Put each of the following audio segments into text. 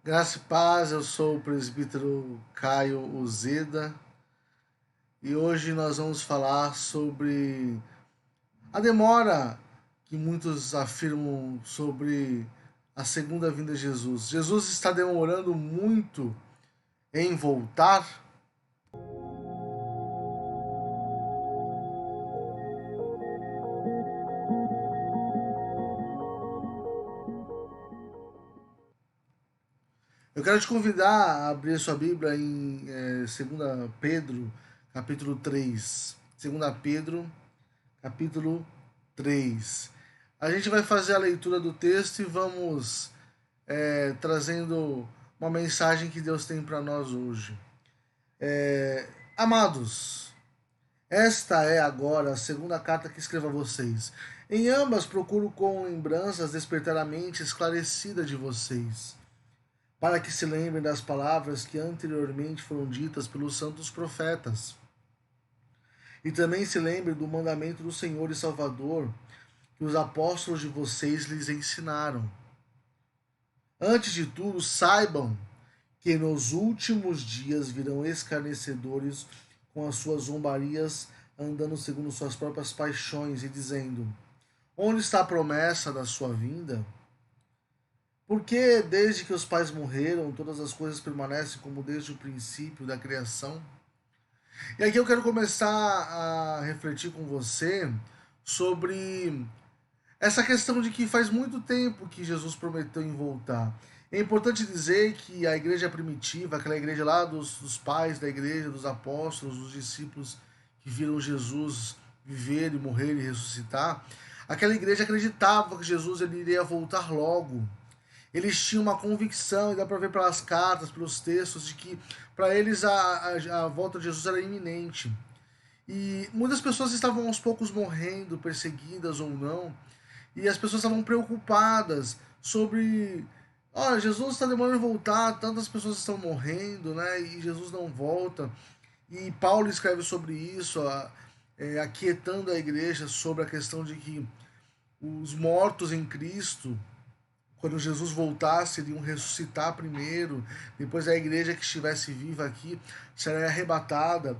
Graça e paz, eu sou o presbítero Caio Uzeda e hoje nós vamos falar sobre a demora que muitos afirmam sobre a segunda vinda de Jesus. Jesus está demorando muito em voltar? Eu quero te convidar a abrir sua Bíblia em 2 Pedro, capítulo 3. 2 Pedro, capítulo 3. A gente vai fazer a leitura do texto e vamos trazendo uma mensagem que Deus tem para nós hoje. Amados, esta é agora a segunda carta que escrevo a vocês. Em ambas procuro com lembranças despertar a mente esclarecida de vocês, para que se lembrem das palavras que anteriormente foram ditas pelos santos profetas. E também se lembrem do mandamento do Senhor e Salvador que os apóstolos de vocês lhes ensinaram. Antes de tudo, saibam que nos últimos dias virão escarnecedores com as suas zombarias, andando segundo suas próprias paixões e dizendo: onde está a promessa da sua vinda? Porque desde que os pais morreram, todas as coisas permanecem como desde o princípio da criação? E aqui eu quero começar a refletir com você sobre essa questão de que faz muito tempo que Jesus prometeu em voltar. É importante dizer que a igreja primitiva, aquela igreja lá dos pais da igreja, dos apóstolos, dos discípulos que viram Jesus viver e morrer e ressuscitar, aquela igreja acreditava que Jesus ele iria voltar logo. Eles tinham uma convicção, e dá para ver pelas cartas, pelos textos, de que para eles a volta de Jesus era iminente. E muitas pessoas estavam aos poucos morrendo, perseguidas ou não, e as pessoas estavam preocupadas sobre. Olha, Jesus está demorando em voltar, tantas pessoas estão morrendo, né? E Jesus não volta. E Paulo escreve sobre isso, aquietando a igreja sobre a questão de que os mortos em Cristo, quando Jesus voltasse, iriam ressuscitar primeiro, depois a igreja que estivesse viva aqui será arrebatada.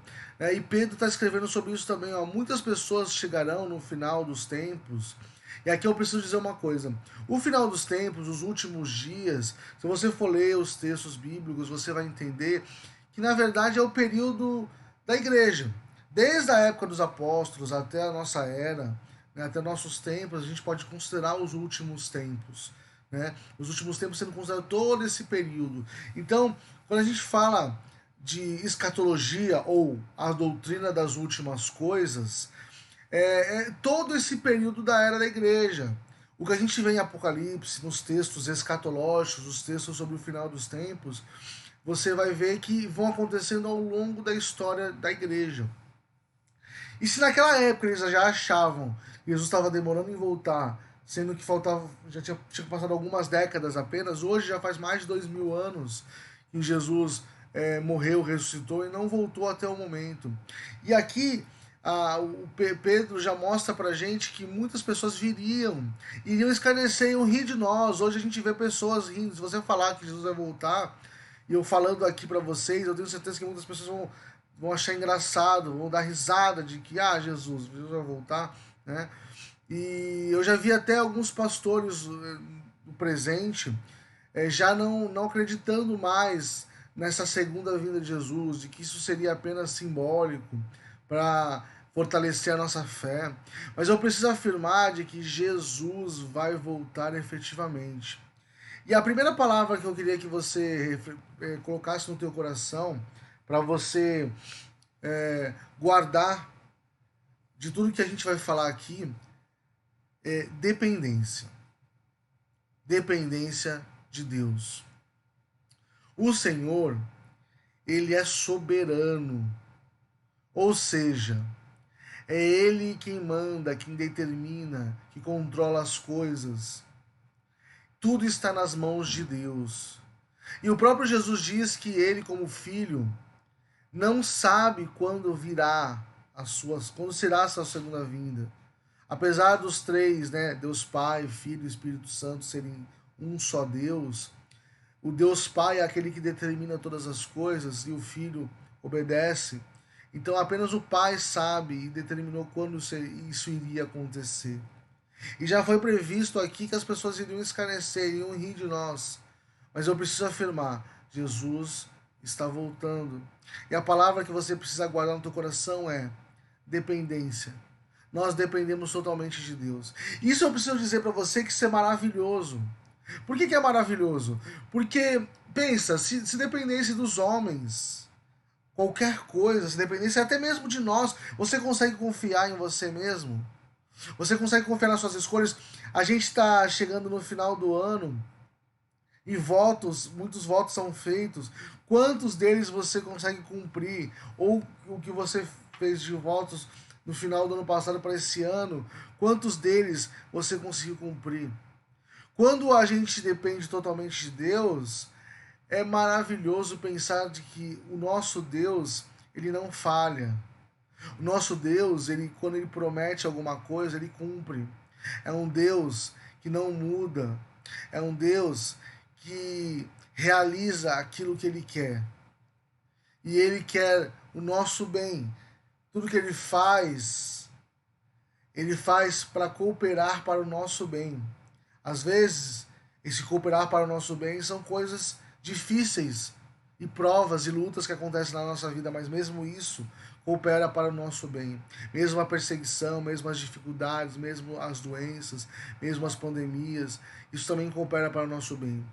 E Pedro está escrevendo sobre isso também. Ó. Muitas pessoas chegarão no final dos tempos. E aqui eu preciso dizer uma coisa: o final dos tempos, os últimos dias, se você for ler os textos bíblicos, você vai entender que na verdade é o período da igreja. Desde a época dos apóstolos até a nossa era, né, até nossos tempos, a gente pode considerar os últimos tempos. Né? Os últimos tempos sendo considerado todo esse período. Então, quando a gente fala de escatologia ou a doutrina das últimas coisas, é todo esse período da era da igreja. O que a gente vê em Apocalipse, nos textos escatológicos, os textos sobre o final dos tempos, você vai ver que vão acontecendo ao longo da história da igreja. E se naquela época eles já achavam que Jesus estava demorando em voltar, sendo que faltava, já tinha passado algumas décadas apenas, hoje já faz mais de 2000 anos que Jesus morreu, ressuscitou e não voltou até o momento. E aqui o Pedro já mostra pra gente que muitas pessoas iriam escarnecer, iriam rir de nós. Hoje a gente vê pessoas rindo. Se você falar que Jesus vai voltar, e eu falando aqui pra vocês, eu tenho certeza que muitas pessoas vão achar engraçado, vão dar risada de que, Jesus vai voltar, né? E eu já vi até alguns pastores do presente já não acreditando mais nessa segunda vinda de Jesus, de que isso seria apenas simbólico para fortalecer a nossa fé. Mas eu preciso afirmar de que Jesus vai voltar efetivamente. E a primeira palavra que eu queria que você colocasse no teu coração para você guardar de tudo que a gente vai falar aqui é dependência. Dependência de Deus. O Senhor, ele é soberano. Ou seja, é ele quem manda, quem determina, que controla as coisas. Tudo está nas mãos de Deus. E o próprio Jesus diz que ele, como filho, não sabe quando virá quando será a sua segunda vinda. Apesar dos três, né, Deus Pai, Filho e Espírito Santo serem um só Deus, O Deus Pai é aquele que determina todas as coisas e o Filho obedece. Então apenas o Pai sabe e determinou quando isso iria acontecer. E já foi previsto aqui que as pessoas iriam escarnecer, iriam rir de nós. Mas eu preciso afirmar: Jesus está voltando. E a palavra que você precisa guardar no teu coração é dependência. Nós dependemos totalmente de Deus. Isso eu preciso dizer para você que isso é maravilhoso. Por que é maravilhoso? Porque, pensa, se dependesse dos homens, qualquer coisa, se dependesse até mesmo de nós, você consegue confiar em você mesmo? Você consegue confiar nas suas escolhas? A gente está chegando no final do ano e muitos votos são feitos. Quantos deles você consegue cumprir? Ou o que você fez de votos no final do ano passado para esse ano, quantos deles você conseguiu cumprir? Quando a gente depende totalmente de Deus, é maravilhoso pensar de que o nosso Deus, ele não falha. O nosso Deus, ele quando ele promete alguma coisa, ele cumpre. É um Deus que não muda. É um Deus que realiza aquilo que ele quer. E ele quer o nosso bem. Tudo que ele faz para cooperar para o nosso bem. Às vezes, esse cooperar para o nosso bem são coisas difíceis e provas e lutas que acontecem na nossa vida, mas mesmo isso coopera para o nosso bem. Mesmo a perseguição, mesmo as dificuldades, mesmo as doenças, mesmo as pandemias, isso também coopera para o nosso bem.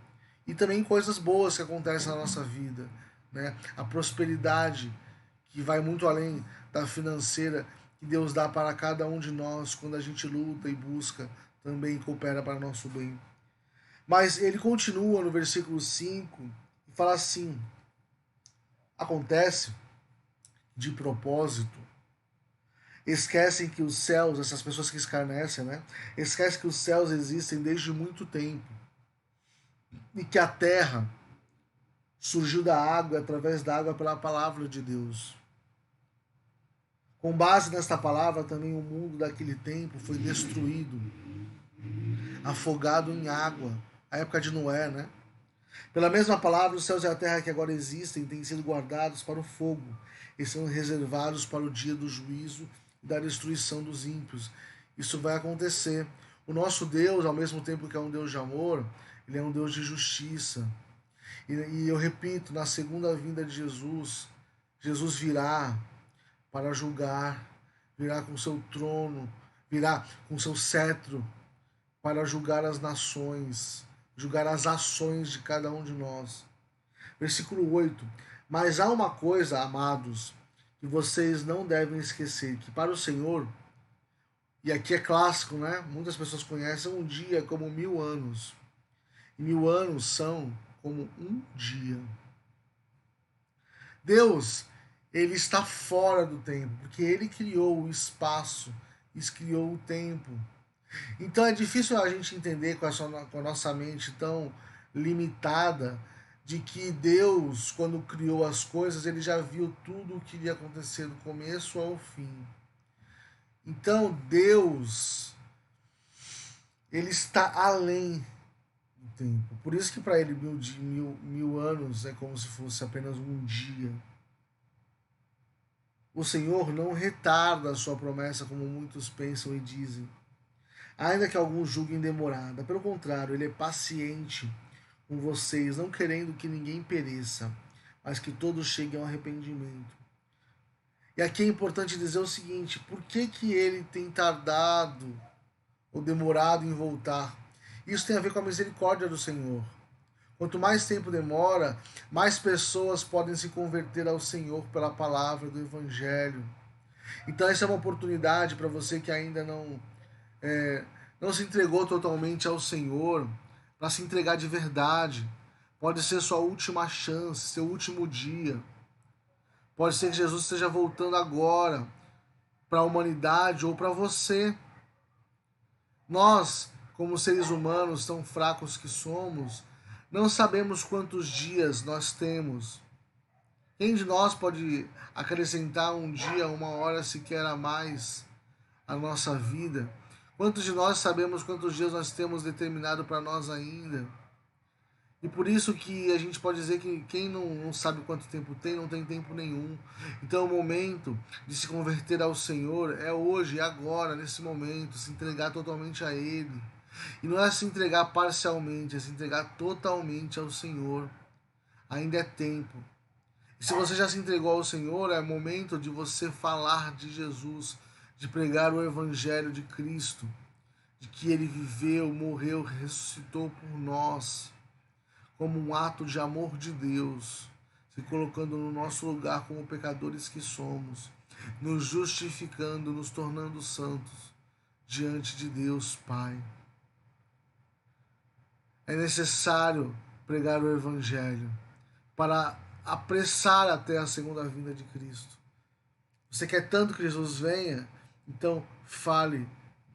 E também coisas boas que acontecem na nossa vida, né? A prosperidade que vai muito além da financeira que Deus dá para cada um de nós quando a gente luta e busca, também coopera para o nosso bem. Mas ele continua no versículo 5 e fala assim: acontece de propósito, esquecem que os céus, essas pessoas que escarnecem, né? Esquecem que os céus existem desde muito tempo e que a terra surgiu da água, através da água, pela palavra de Deus. Com base nesta palavra, também o mundo daquele tempo foi destruído, afogado em água. A época de Noé, né? Pela mesma palavra, os céus e a terra que agora existem têm sido guardados para o fogo e são reservados para o dia do juízo e da destruição dos ímpios. Isso vai acontecer. O nosso Deus, ao mesmo tempo que é um Deus de amor, ele é um Deus de justiça. E eu repito, na segunda vinda de Jesus, Jesus virá para julgar, virá com seu trono, virá com seu cetro para julgar as nações, julgar as ações de cada um de nós. Versículo 8. Mas há uma coisa, amados, que vocês não devem esquecer, que para o Senhor, e aqui é clássico, né? Muitas pessoas conhecem um dia como 1000 anos. E 1000 anos são como um dia. Deus, ele está fora do tempo, porque ele criou o espaço, ele criou o tempo. Então é difícil a gente entender com a nossa mente tão limitada de que Deus, quando criou as coisas, ele já viu tudo o que iria acontecer do começo ao fim. Então Deus, ele está além do tempo. Por isso que para ele mil anos é como se fosse apenas um dia. O Senhor não retarda a sua promessa como muitos pensam e dizem, ainda que alguns julguem demorada. Pelo contrário, ele é paciente com vocês, não querendo que ninguém pereça, mas que todos cheguem ao arrependimento. E aqui é importante dizer o seguinte: por que ele tem tardado ou demorado em voltar? Isso tem a ver com a misericórdia do Senhor. Quanto mais tempo demora, mais pessoas podem se converter ao Senhor pela palavra do Evangelho. Então essa é uma oportunidade para você que ainda não se entregou totalmente ao Senhor, para se entregar de verdade. Pode ser sua última chance, seu último dia. Pode ser que Jesus esteja voltando agora para a humanidade ou para você. Nós, como seres humanos tão fracos que somos, não sabemos quantos dias nós temos. Quem de nós pode acrescentar um dia, uma hora sequer a mais à nossa vida? Quantos de nós sabemos quantos dias nós temos determinado para nós ainda? E por isso que a gente pode dizer que quem não sabe quanto tempo tem, não tem tempo nenhum. Então o momento de se converter ao Senhor é hoje, é agora, nesse momento, se entregar totalmente a Ele. E não é se entregar parcialmente, é se entregar totalmente ao Senhor. Ainda é tempo. E se você já se entregou ao Senhor, é momento de você falar de Jesus, de pregar o Evangelho de Cristo, de que Ele viveu, morreu, ressuscitou por nós como um ato de amor de Deus, se colocando no nosso lugar como pecadores que somos, nos justificando, nos tornando santos diante de Deus Pai. É necessário pregar o Evangelho para apressar até a segunda vinda de Cristo. Você quer tanto que Jesus venha? Então fale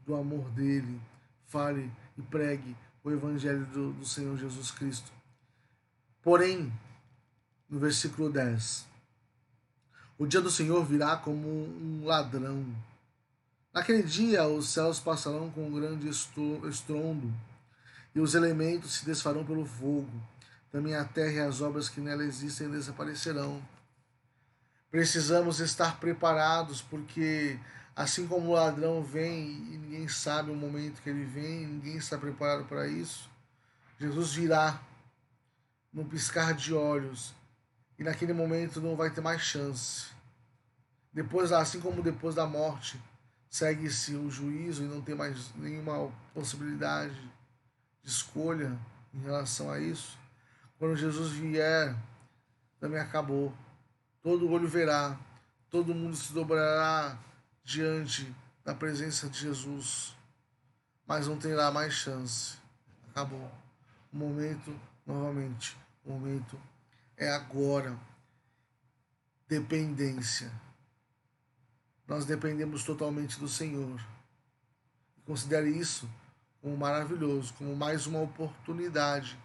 do amor dele, fale e pregue o Evangelho do Senhor Jesus Cristo. Porém, no versículo 10, o dia do Senhor virá como um ladrão. Naquele dia os céus passarão com um grande estrondo, e os elementos se desfarão pelo fogo. Também a terra e as obras que nela existem desaparecerão. Precisamos estar preparados, porque assim como o ladrão vem e ninguém sabe o momento que ele vem, ninguém está preparado para isso, Jesus virá num piscar de olhos, e naquele momento não vai ter mais chance. Depois, assim como depois da morte, segue-se o juízo e não tem mais nenhuma possibilidade de escolha em relação a isso. Quando Jesus vier, também acabou. Todo olho verá, todo mundo se dobrará diante da presença de Jesus, mas não terá mais chance. Acabou. O momento, novamente, o momento é agora. Dependência. Nós dependemos totalmente do Senhor. Considere isso como maravilhoso, como mais uma oportunidade,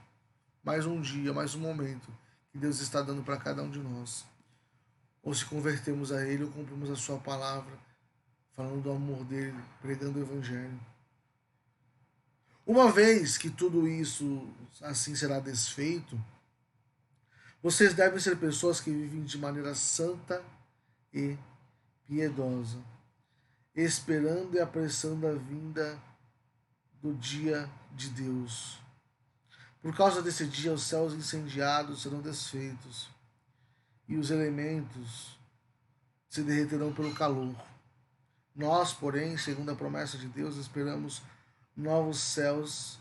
mais um dia, mais um momento que Deus está dando para cada um de nós. Ou se convertemos a Ele, ou cumprimos a Sua palavra, falando do amor dele, pregando o Evangelho. Uma vez que tudo isso assim será desfeito, vocês devem ser pessoas que vivem de maneira santa e piedosa, esperando e apressando a vinda do dia de Deus. Por causa desse dia, os céus incendiados serão desfeitos e os elementos se derreterão pelo calor. Nós, porém, segundo a promessa de Deus, esperamos novos céus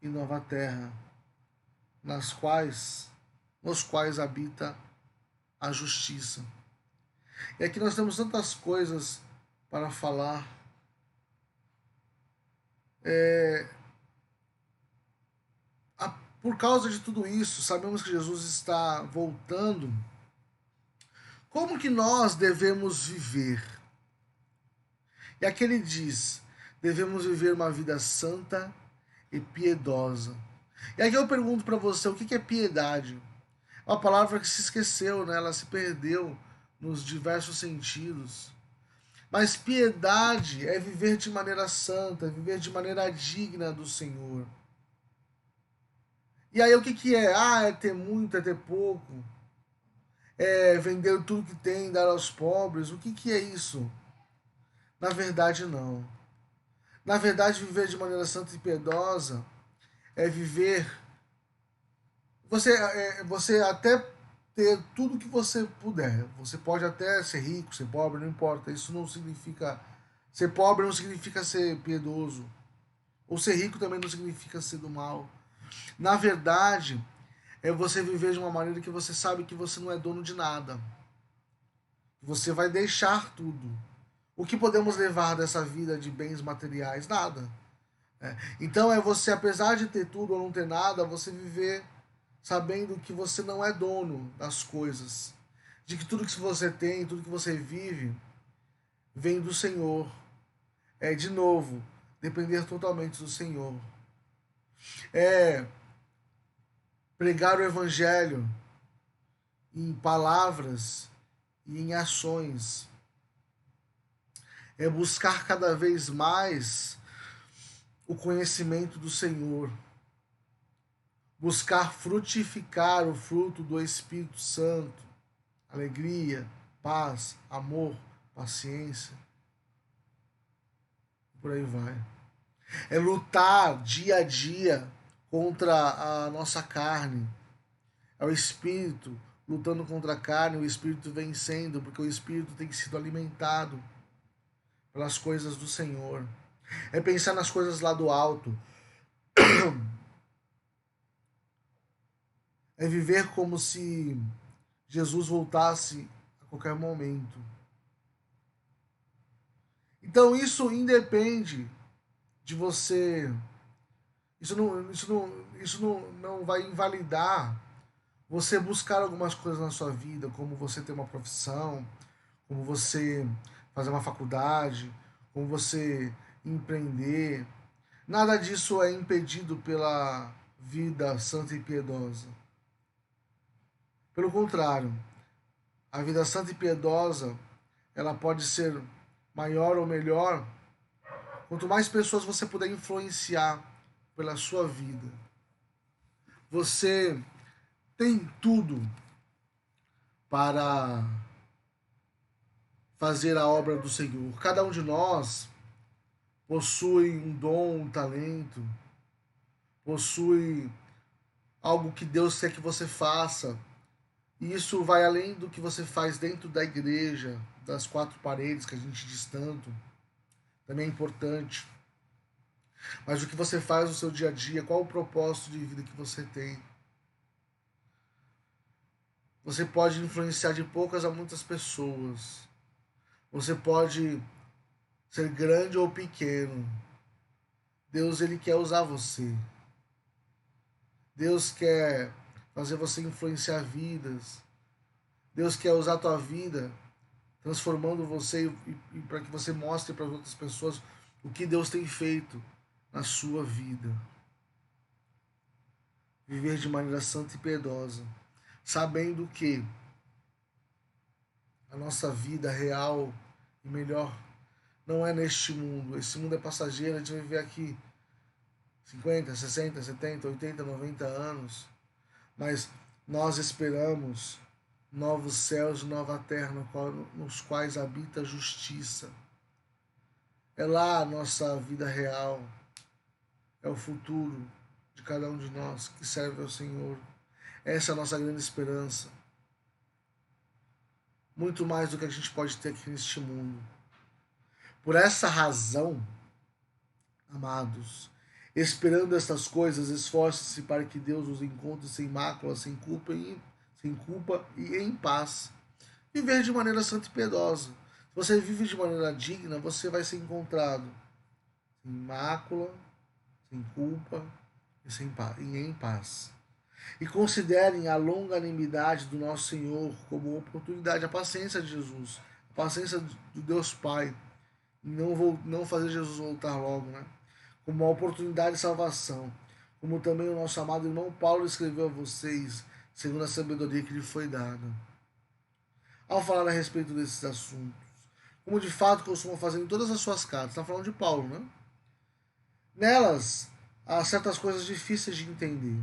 e nova terra, nos quais habita a justiça. E aqui nós temos tantas coisas para falar. É, por causa de tudo isso, sabemos que Jesus está voltando. Como que nós devemos viver? E aqui ele diz: devemos viver uma vida santa e piedosa. E aqui eu pergunto para você, o que é piedade? É uma palavra que se esqueceu, né? Ela se perdeu nos diversos sentidos. Mas piedade é viver de maneira santa, é viver de maneira digna do Senhor. E aí o que é? Ah, é ter muito, é ter pouco. É vender tudo que tem, dar aos pobres. O que é isso? Na verdade, não. Na verdade, viver de maneira santa e piedosa é viver. Você até ter tudo que você puder. Você pode até ser rico, ser pobre, não importa. Isso não significa. Ser pobre não significa ser piedoso. Ou ser rico também não significa ser do mal. Na verdade, é você viver de uma maneira que você sabe que você não é dono de nada. Você vai deixar tudo. O que podemos levar dessa vida de bens materiais? Nada. Então é você, apesar de ter tudo ou não ter nada, você viver sabendo que você não é dono das coisas. De que tudo que você tem, tudo que você vive, vem do Senhor. É, de novo, depender totalmente do Senhor. É pregar o Evangelho em palavras e em ações. É buscar cada vez mais o conhecimento do Senhor. buscar frutificar o fruto do Espírito Santo, alegria, paz, amor, paciência, por aí vai. É lutar dia a dia contra a nossa carne. É o Espírito lutando contra a carne, o Espírito vencendo, porque o Espírito tem sido alimentado pelas coisas do Senhor. É pensar nas coisas lá do alto. É viver como se Jesus voltasse a qualquer momento. Então isso independe de você. Isso não vai invalidar você buscar algumas coisas na sua vida, como você ter uma profissão, como você fazer uma faculdade, como você empreender. Nada disso é impedido pela vida santa e piedosa. Pelo contrário, a vida santa e piedosa, ela pode ser maior ou melhor quanto mais pessoas você puder influenciar pela sua vida. Você tem tudo para fazer a obra do Senhor. Cada um de nós possui um dom, um talento, possui algo que Deus quer que você faça. E isso vai além do que você faz dentro da igreja, das quatro paredes que a gente diz tanto. Também é importante. Mas o que você faz no seu dia a dia, qual o propósito de vida que você tem? Você pode influenciar de poucas a muitas pessoas. Você pode ser grande ou pequeno. Deus, ele quer usar você. Deus quer fazer você influenciar vidas. Deus quer usar a tua vida, transformando você e para que você mostre para as outras pessoas o que Deus tem feito na sua vida. Viver de maneira santa e piedosa, sabendo que a nossa vida real e melhor não é neste mundo. Esse mundo é passageiro, a gente vai viver aqui 50, 60, 70, 80, 90 anos. Mas nós esperamos novos céus e nova terra nos quais habita a justiça. É lá a nossa vida real. É o futuro de cada um de nós que serve ao Senhor. Essa é a nossa grande esperança. Muito mais do que a gente pode ter aqui neste mundo. Por essa razão, amados, esperando estas coisas, esforce-se para que Deus os encontre sem mácula, sem culpa e em paz. Viver de maneira santa e piedosa. Se você vive de maneira digna, você vai ser encontrado sem mácula, sem culpa e em paz. E considerem a longanimidade do nosso Senhor como oportunidade, a paciência de Jesus, a paciência de Deus Pai, e não fazer Jesus voltar logo, né? Como uma oportunidade de salvação, como também o nosso amado irmão Paulo escreveu a vocês, segundo a sabedoria que lhe foi dada. Ao falar a respeito desses assuntos, como de fato costuma fazer em todas as suas cartas, está falando de Paulo, né? Nelas, há certas coisas difíceis de entender,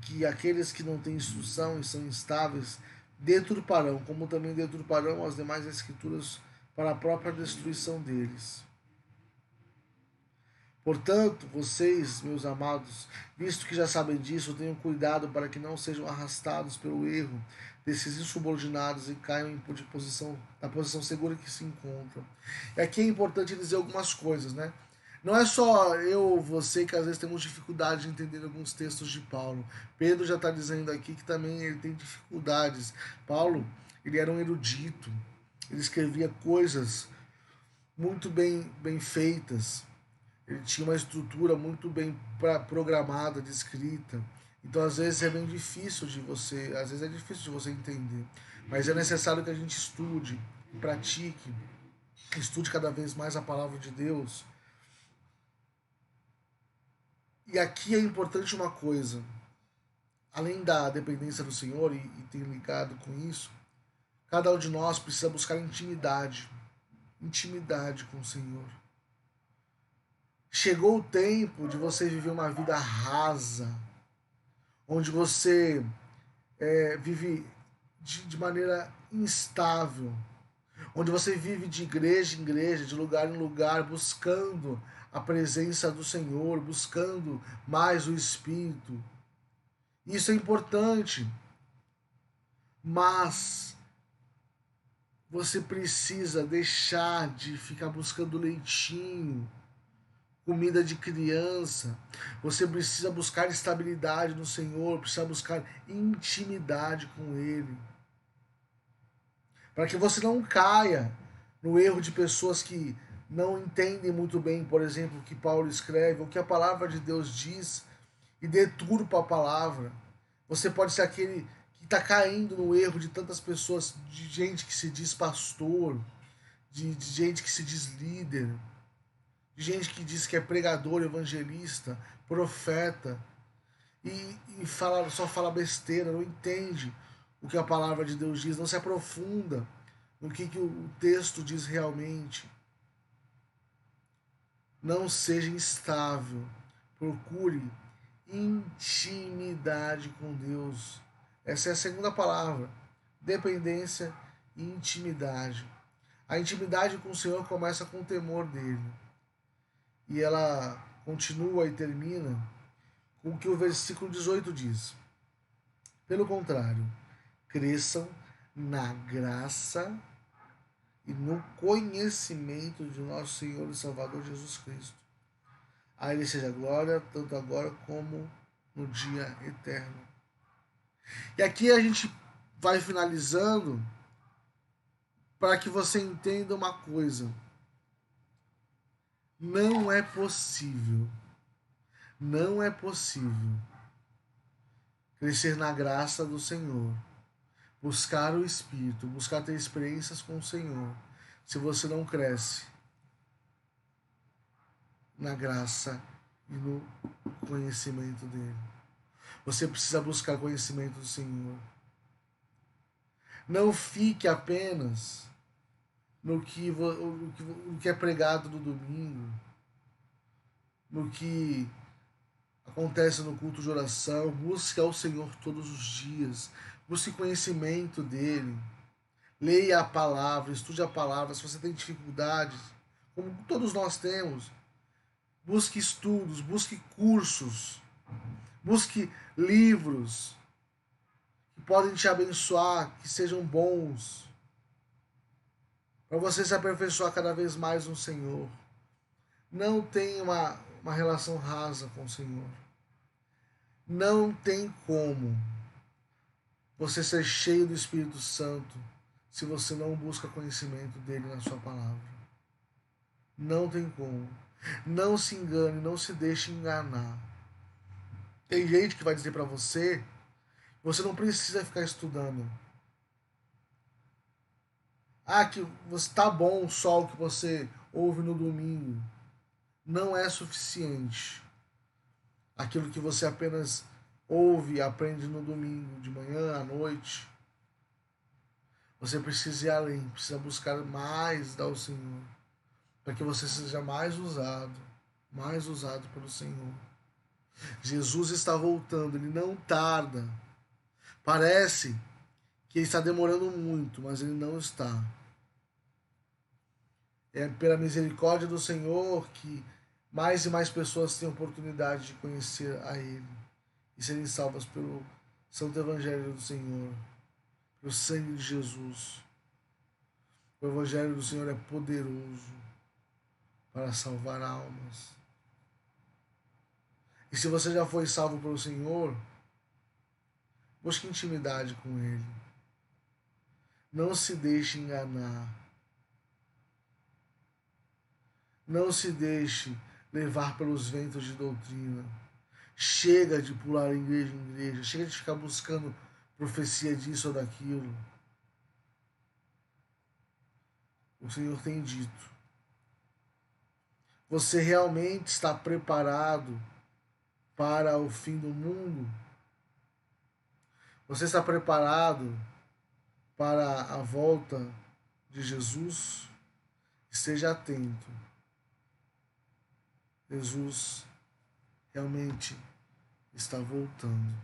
que aqueles que não têm instrução e são instáveis deturparão, como também deturparão as demais escrituras para a própria destruição deles. Portanto, vocês, meus amados, visto que já sabem disso, tenham cuidado para que não sejam arrastados pelo erro desses insubordinados e caiam na posição segura que se encontram. E aqui é importante dizer algumas coisas, né? Não é só eu ou você que às vezes temos dificuldade de entender alguns textos de Paulo. Pedro já está dizendo aqui que também ele tem dificuldades. Paulo, ele era um erudito, ele escrevia coisas muito bem feitas. Ele tinha uma estrutura muito bem programada de escrita. Então, às vezes é difícil de você entender. Mas é necessário que a gente estude, pratique, estude cada vez mais a palavra de Deus. E aqui é importante uma coisa. Além da dependência do Senhor e ter ligado com isso, cada um de nós precisa buscar intimidade. Intimidade com o Senhor. Chegou o tempo de você viver uma vida rasa, onde você vive de maneira instável, onde você vive de igreja em igreja, de lugar em lugar, buscando a presença do Senhor, buscando mais o Espírito. Isso é importante, mas você precisa deixar de ficar buscando leitinho, comida de criança. Você precisa buscar estabilidade no Senhor, precisa buscar intimidade com Ele. Para que você não caia no erro de pessoas que não entendem muito bem, por exemplo, o que Paulo escreve, o que a palavra de Deus diz e deturpa a palavra. Você pode ser aquele que está caindo no erro de tantas pessoas, de gente que se diz pastor, de gente que se diz líder, de gente que diz que é pregador, evangelista, profeta, só fala besteira, não entende o que a palavra de Deus diz, não se aprofunda no que o texto diz realmente. Não seja instável, procure intimidade com Deus. Essa é a segunda palavra, dependência e intimidade. A intimidade com o Senhor começa com o temor dele. E ela continua e termina com o que o versículo 18 diz. Pelo contrário, cresçam na graça e no conhecimento de nosso Senhor e Salvador Jesus Cristo. A Ele seja glória, tanto agora como no dia eterno. E aqui a gente vai finalizando para que você entenda uma coisa. Não é possível crescer na graça do Senhor, buscar o Espírito, buscar ter experiências com o Senhor, se você não cresce na graça e no conhecimento dele. Você precisa buscar conhecimento do Senhor. Não fique apenas no que é pregado no domingo, no que acontece no culto de oração. Busque ao Senhor todos os dias. Busque conhecimento dele. Leia a palavra, estude a palavra. Se você tem dificuldades, como todos nós temos, busque estudos, busque cursos, busque livros que podem te abençoar, que sejam bons, para você se aperfeiçoar cada vez mais no Senhor. Não tenha uma relação rasa com o Senhor. Não tem como você ser cheio do Espírito Santo se você não busca conhecimento dele na sua palavra. Não tem como. Não se engane, não se deixe enganar. Tem gente que vai dizer para você, você não precisa ficar estudando. Que você tá bom só o que você ouve no domingo. Não é suficiente. Aquilo que você apenas ouve e aprende no domingo, de manhã, à noite. Você precisa ir além, precisa buscar mais ao Senhor, para que você seja mais usado pelo Senhor. Jesus está voltando, ele não tarda. Parece que ele está demorando muito, mas ele não está. É pela misericórdia do Senhor que mais e mais pessoas têm oportunidade de conhecer a Ele e serem salvas pelo Santo Evangelho do Senhor, pelo sangue de Jesus. O Evangelho do Senhor é poderoso para salvar almas. E se você já foi salvo pelo Senhor, busque intimidade com Ele. Não se deixe enganar. Não se deixe levar pelos ventos de doutrina. Chega de pular igreja em igreja. Chega de ficar buscando profecia disso ou daquilo. O Senhor tem dito. Você realmente está preparado para o fim do mundo? Você está preparado para a volta de Jesus? Esteja atento. Jesus realmente está voltando.